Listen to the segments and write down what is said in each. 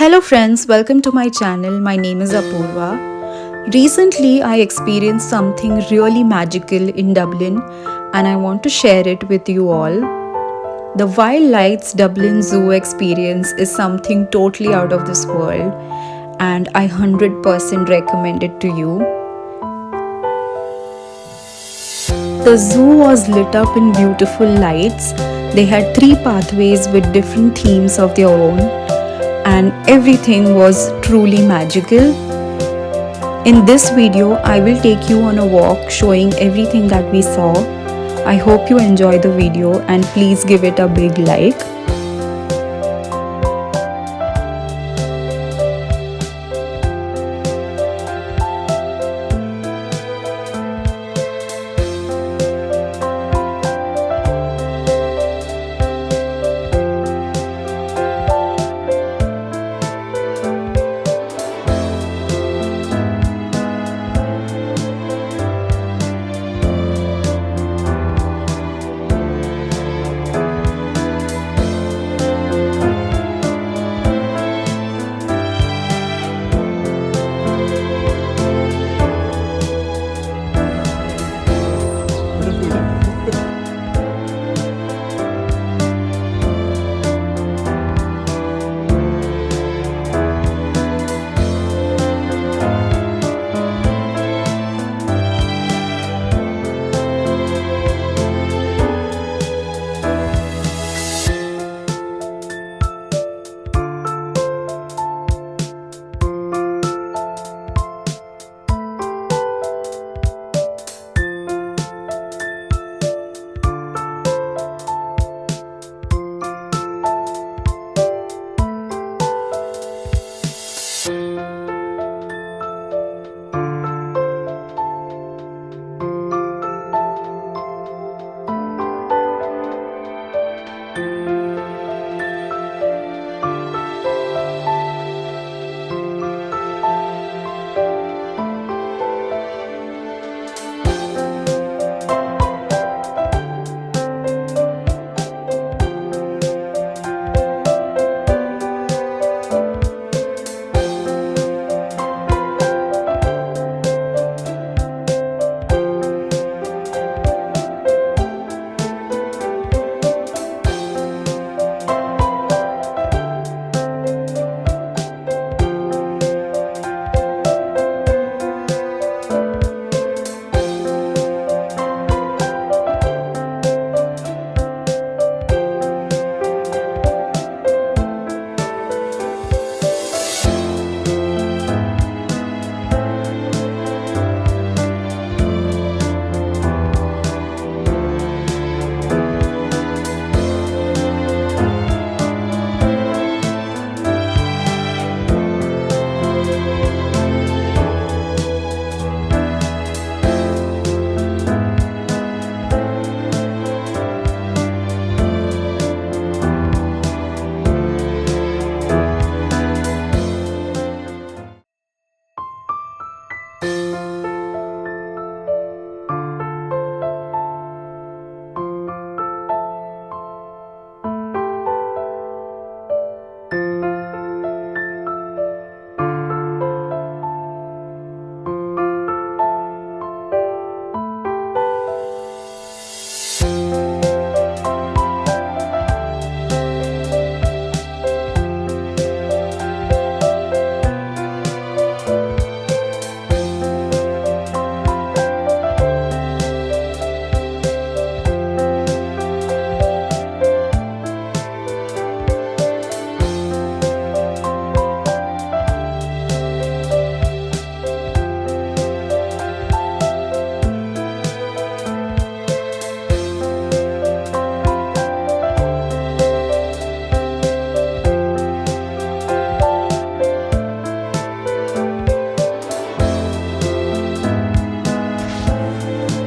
Hello friends, welcome to my channel. My name is Apurva. Recently, I experienced something really magical in Dublin and I want to share it with you all. The Wild Lights Dublin Zoo experience is something totally out of this world and I 100% recommend it to you. The zoo was lit up in beautiful lights. They had 3 pathways with different themes of their own, and everything was truly magical. In this video, I will take you on a walk showing everything that we saw. I hope you enjoy the video and please give it a big like.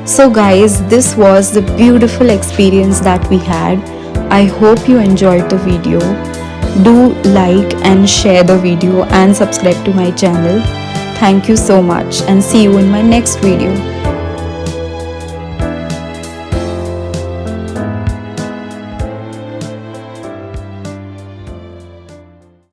So guys, this was the beautiful experience that we had. I hope you enjoyed the video. Do like and share the video and subscribe to my channel. Thank you so much and see you in my next video.